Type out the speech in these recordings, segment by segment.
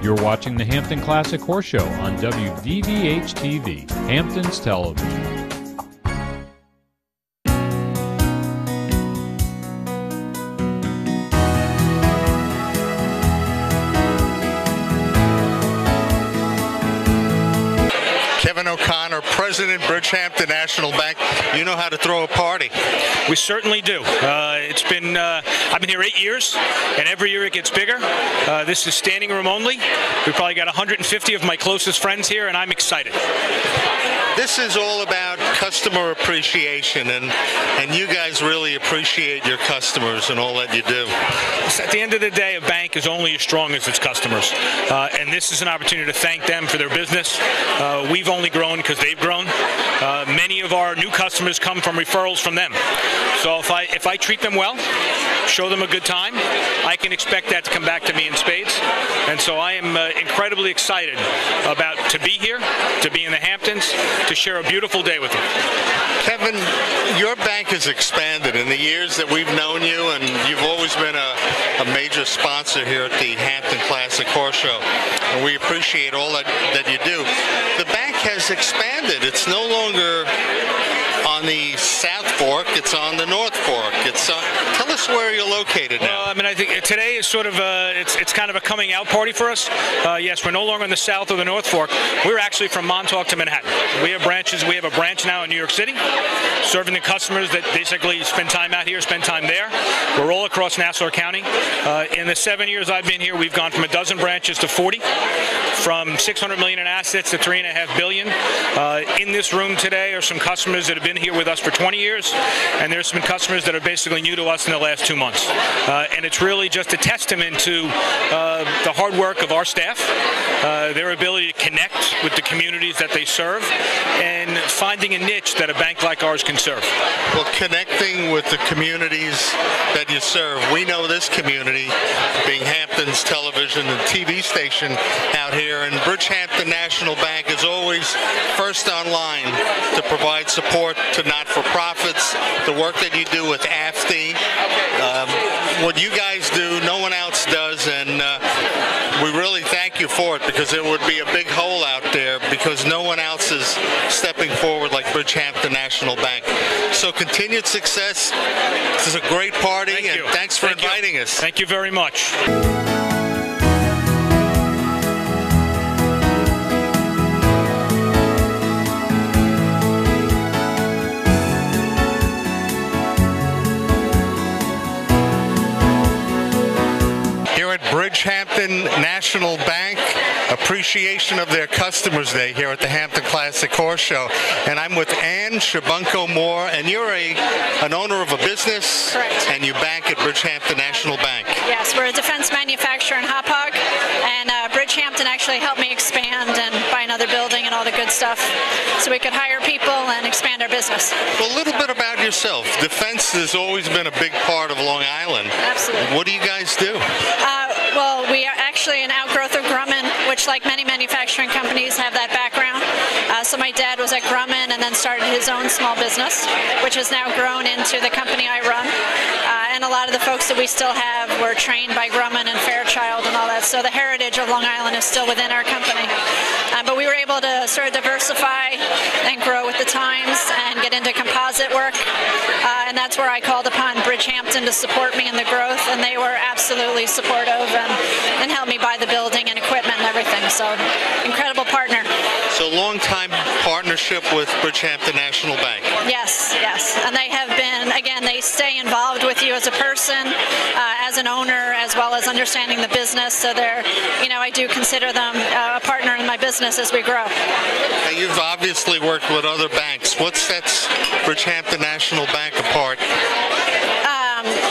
You're watching the Hampton Classic Horse Show on VVH-TV, Hamptons Television. Kevin O'Connor, President, Bridgehampton National Bank. You know how to throw a party. We certainly do. I've been here 8 years, and every year it gets bigger. This is standing room only. We've probably got 150 of my closest friends here, and I'm excited. This is all about customer appreciation, and you guys really appreciate your customers and all that you do. At the end of the day, a bank is only as strong as its customers, and this is an opportunity to thank them for their business. We've only grown because they've grown. Many of our new customers come from referrals from them. So if I treat them well, show them a good time, I can expect that to come back to me in spades. And so I am incredibly excited to be here, to be in the Hamptons, to share a beautiful day with you. Kevin, your bank has expanded in the years that we've known you, and you've always been a major sponsor here at the Hampton Classic Horse Show, and we appreciate all that you do. The bank has expanded. It's no longer on the South Fork, it's on the North Fork. Tell us where you're located now. Well, I think today is sort of it's kind of a coming out party for us. Yes, we're no longer in the South or the North Fork. We're actually from Montauk to Manhattan. We have branches. We have a branch now in New York City, serving the customers that basically spend time out here, spend time there. We're all across Nassau County. In the 7 years I've been here, we've gone from a dozen branches to 40, from $600 million in assets to $3.5 billion. In this room today are some customers that have been here with us for 20 years, and there's some customers that are basically new to us in the last 2 months. And it's really just a testament to the hard work of our staff, their ability to connect with the communities that they serve, and finding a niche that a bank like ours can serve. Well, connecting with the communities that you serve. We know this community, being Hampton's television and TV station out here, and Bridgehampton National Bank is always first online to provide support to not-for-profits, the work that you do with AFTI. What you guys do, no one else does, and we really thank you for it, because there would be a big hole out there because no one else is stepping forward like Bridgehampton National Bank. So continued success. This is a great party, and thanks for inviting us. Thank you very much. Bridgehampton National Bank, appreciation of their Customers Day here at the Hampton Classic Horse Show. And I'm with Ann Shabunko Moore, and you're an owner of a business. Correct. And you bank at Bridgehampton National Bank. Yes, we're a defense manufacturer in Hauppauge, and Bridgehampton actually helped me expand and buy another building and all the good stuff so we could hire people and expand our business. Well, a little bit about yourself. Defense has always been a big part of Long Island. Absolutely. What do you guys do? Well, we are actually an outgrowth of Grumman, which, like many manufacturing companies, have that background. So my dad was at Grumman and then started his own small business, which has now grown into the company I run. And a lot of the folks that we still have were trained by Grumman and Fairchild and all that. So the heritage of Long Island is still within our company. But we were able to sort of diversify and grow with the times and get into composite work. And that's where I called upon Bridgehampton to support me in the growth, and they were absolutely supportive and helped me buy the building and equipment and everything. So incredible partner. So long-time partnership with Bridgehampton National Bank. Yes, yes. And they have been, again, they stay involved with you as a person, as an owner, as well as understanding the business. So they're, I do consider them a partner in my business as we grow. Now, you've obviously worked with other banks. What sets Bridgehampton National Bank apart?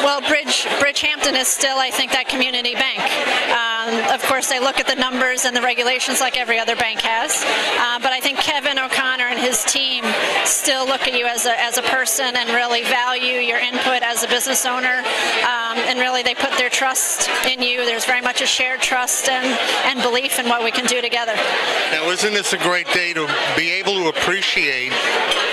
Well, Bridgehampton is still, I think, that community bank. Of course, they look at the numbers and the regulations like every other bank has. But I think Kevin O'Connor and his team still look at you as a person and really value your input as a business owner. And really, they put their trust in you. There's very much a shared trust and belief in what we can do together. Now, isn't this a great day to be able to appreciate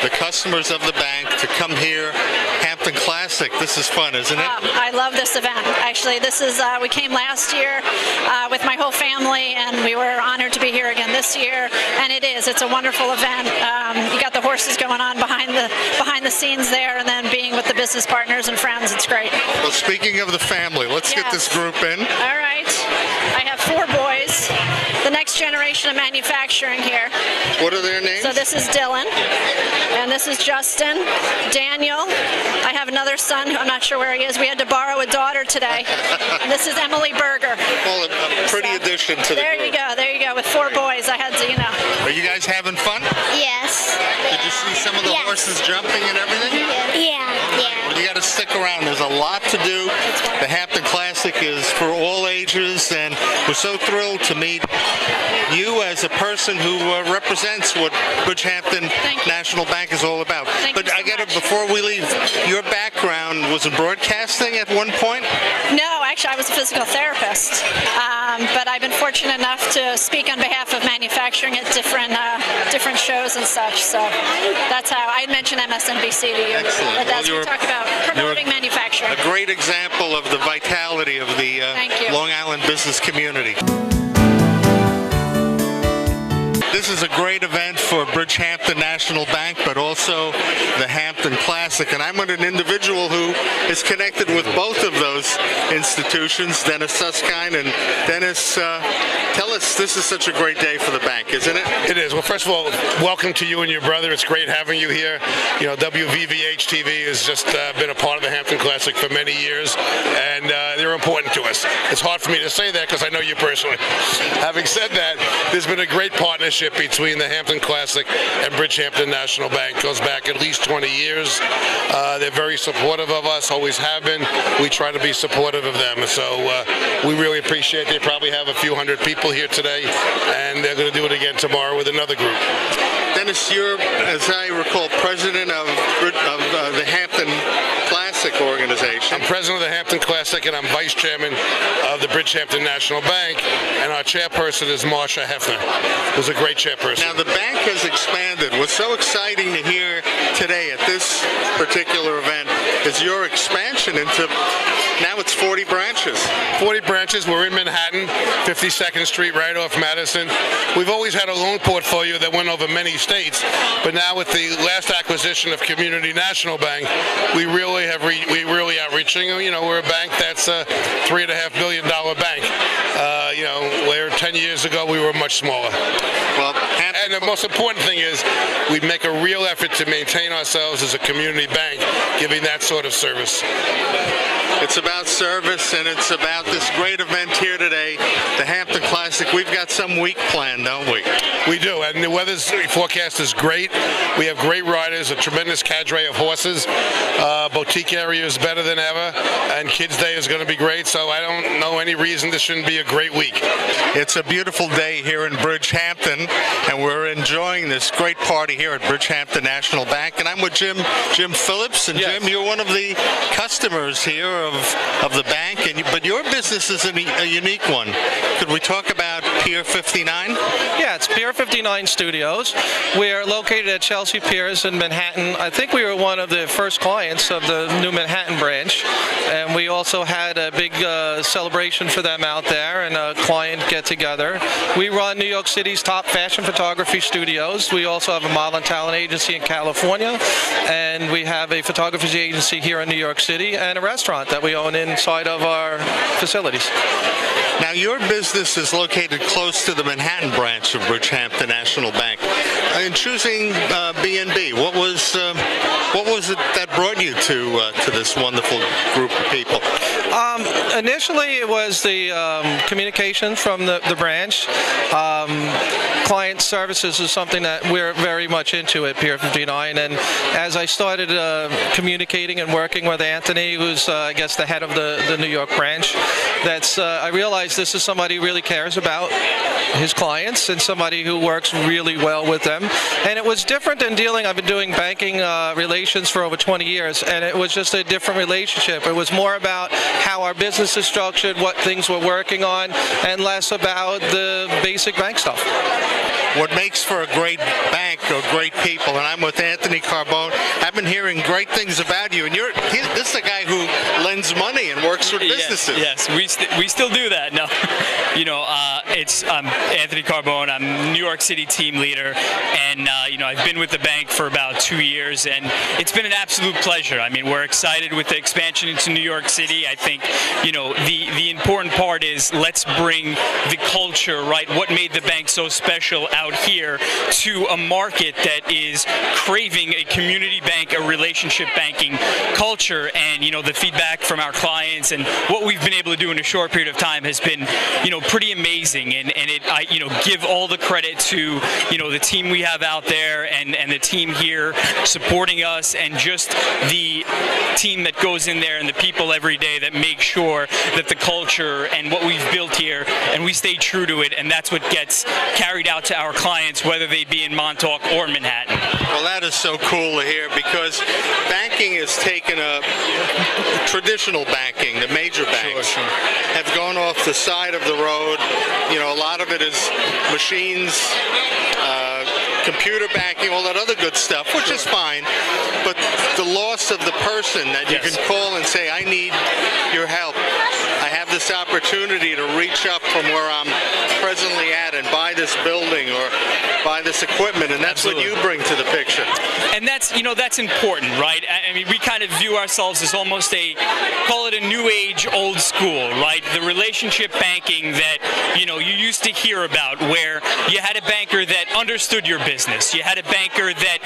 the customers of the bank, to come here, Hampton Classic? This is fun, isn't it? I love this event. Actually, this is we came last year, with my whole family, and we were honored to be here again this year. And it's a wonderful event. You got the horses going on behind the scenes there, and then being with the business partners and friends, it's great. Well, speaking of the family, let's get this group in. All right. I have 4 boys, the next generation of manufacturing here. What are their names? So this is Dylan, and this is Justin, Daniel. I have another son who I'm not sure where he is. We had to borrow a daughter today. And this is Emily Berger. Well, a pretty addition to the There group. you go. With 4 boys, I had to, Are you guys having fun? Yes. Did you see some of the horses jumping and everything? Yeah. Well, you got to stick around. There's a lot to do. The Hampton Classic is for all ages, and we're so thrilled to meet you as a person who represents what Bridgehampton National Bank is all about. But I got to, before we leave, your background was in broadcasting at one point? No, actually I was a physical therapist, but I've been fortunate enough to speak on behalf of manufacturing at different shows and such. So that's how I mentioned MSNBC to you. Excellent. But as we talk about promoting manufacturing. A great example of the vitality of the Long Island business community. This is a great event for Bridgehampton National Bank, but also the Hampton Classic. And I'm with an individual who is connected with both of those institutions, Dennis Susskind. And Dennis, tell us, this is such a great day for the bank, isn't it? It is. Well, first of all, welcome to you and your brother. It's great having you here. VVH-TV has just been a part of the Hampton Classic for many years, and they're important to us. It's hard for me to say that because I know you personally. Having said that, there's been a great partnership between the Hampton Classic and Bridgehampton National Bank. Goes back at least 20 years. They're very supportive of us, always have been. We try to be supportive of them. So we really appreciate it. They probably have a few hundred people here today, and they're going to do it again tomorrow with another group. Dennis, you're, as I recall, president of the Hampton Classic organization. I'm president of the Hampton Classic, and I'm vice chairman of the Bridgehampton National Bank, and our chairperson is Marsha Hefner, who's a great chairperson. Now, the bank has expanded. What's so exciting to hear today at this particular event is your expansion into, now it's 40 branches. 40 branches. We're in Manhattan, 52nd Street, right off Madison. We've always had a loan portfolio that went over many states, but now with the last acquisition of Community National Bank, we really have really outreaching. We're a bank that's a $3.5 billion bank. Where 10 years ago we were much smaller. Well, and the most important thing is we make a real effort to maintain ourselves as a community bank, giving that sort of service. It's about service, and it's about this great event here today, the Hampton Classic. We've got some week planned, don't we? We do, and the weather's forecast is great. We have great riders, a tremendous cadre of horses. Boutique area is better than ever, and Kids Day is going to be great, so I don't know any reason this shouldn't be a great week. It's a beautiful day here in Bridgehampton, and we're enjoying this great party here at Bridgehampton National Bank. And I'm with Jim Phillips, and Yes. Jim, you're one of the customers here of the bank, but your business is a unique one. Could we talk about Pier 59? Yeah, it's Pier 59 Studios. We're located at Chelsea Piers in Manhattan. I think we were one of the first clients of the new Manhattan branch, and we also had a big celebration for them out there and a client get-together. We run New York City's top fashion photography studios. We also have a model and talent agency in California, and we have a photography agency here in New York City and a restaurant that we own inside of our facilities. Now, your business is located close to the Manhattan branch of Bridgehampton National Bank. In choosing B&B, what was it that brought you to this wonderful group of people? Initially, it was the communication from the branch. Client services is something that we're very much into at Pier 59, and as I started communicating and working with Anthony, who's I guess the head of the New York branch, I realized this is somebody who really cares about his clients and somebody who works really well with them. And it was different than I've been doing banking relations for over 20 years, and it was just a different relationship. It was more about how our business is structured, what things we're working on, and less about the basic bank stuff. what makes for a great bank or great people. And I'm with Anthony Carbone. I've been hearing great things about you, and this is a guy who lends money and works with businesses. Yes, we still do that. No, I'm Anthony Carbone. I'm New York City team leader, and I've been with the bank for about 2 years, and it's been an absolute pleasure. I mean, we're excited with the expansion into New York City. I think the important part is let's bring the culture, right? What made the bank so special out here to a market that is craving a community bank, a relationship banking culture, and the feedback from our clients and what we've been able to do in a short period of time has been pretty amazing, and I give all the credit to the team we have out there and the team here supporting us, and just the team that goes in there and the people every day that make sure that the culture and what we've built here, and we stay true to it, and that's what gets carried out to our clients, whether they be in Montauk or Manhattan. Well, that is so cool to hear, because banking has taken a traditional banking, the major banks have gone off the side of the road. A lot of it is machines, computer banking, all that other good stuff, which is fine, but the loss of the person that you can call and say, I need your help. I have this opportunity to reach up from where I'm presently at and buy this building or buy this equipment, and that's what you bring to the picture. And that's important, right? I mean, we kind of view ourselves as almost call it a new age, old school, right? The relationship banking that, you used to hear about, where you had a banker that understood your business. You had a banker that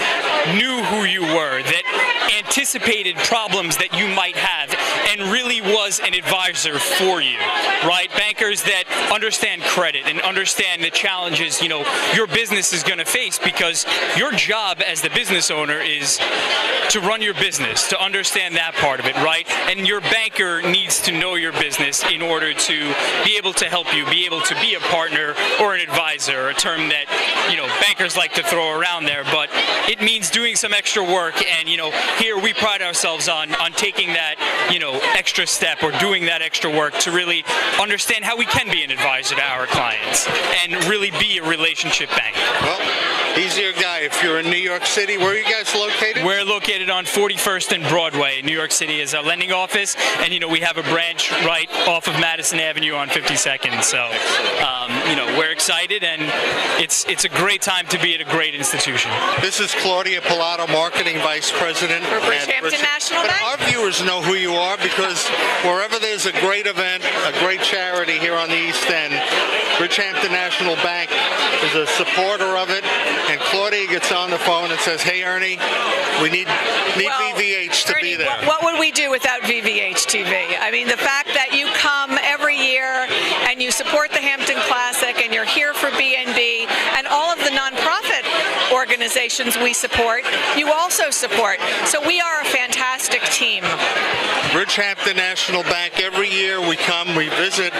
knew who you were, that anticipated problems that you might have, and really was an advisor for you, right? Bankers that understand credit and understand the challenges, your business is going to face, because your job as the business owner is to run your business, to understand that part of it, right? And your banker needs to know your business in order to be able to help you, be able to be a partner or an advisor, a term that, bankers like to throw around there, but it means doing some extra work, and, here we pride ourselves on taking that, extra step, or doing that extra work to really understand how we can be an advisor to our clients and really be a relationship bank. Well, he's your guy. If you're in New York City, where are you guys located? We're located on 41st and Broadway. New York City is our lending office, and we have a branch right off of Madison Avenue on 52nd. So, we're excited, and it's a great time to be at a great institution. This is Claudia Pilato, Marketing Vice President for Bridgehampton National Bank. Our viewers know who you are, because wherever there's a great event, a great charity here on the East End, Bridgehampton National Bank is a supporter of it, and Claudia gets on the phone and says, hey, Ernie, we need VVH to be there. What would we do without VVH-TV? I mean, the fact that you come every year and you support the Hampton Classic, and you're here for BNB, and all of the nonprofit organizations we support, you also support. So we are a fantastic team. Bridgehampton National Bank, every year we come, we visit,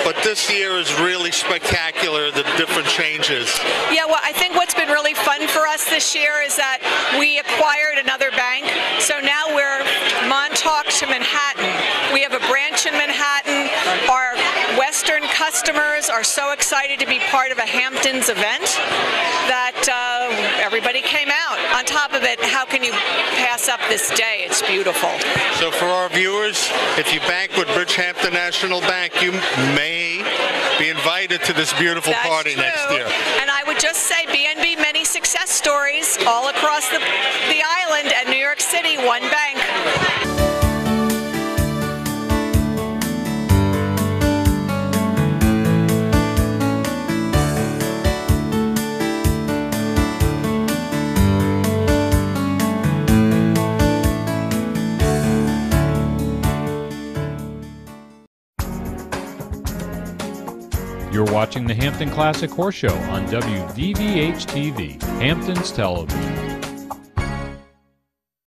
but this year is really spectacular, the different changes. Yeah, well, I think what's been really fun for us this year is that we acquired another bank, so now we're Montauk to Manhattan. We have a branch in Manhattan. Our Western customers are so excited to be part of a Hamptons event that everybody came out. On top of it, how can you pass up this day? It's beautiful. So for our viewers, if you bank with Bridgehampton National Bank, you may be invited to this beautiful party next year. And I would just say BNB, many success stories all across the island, and New York City, one bank. You're watching the Hampton Classic Horse Show on WVVH-TV, Hamptons Television.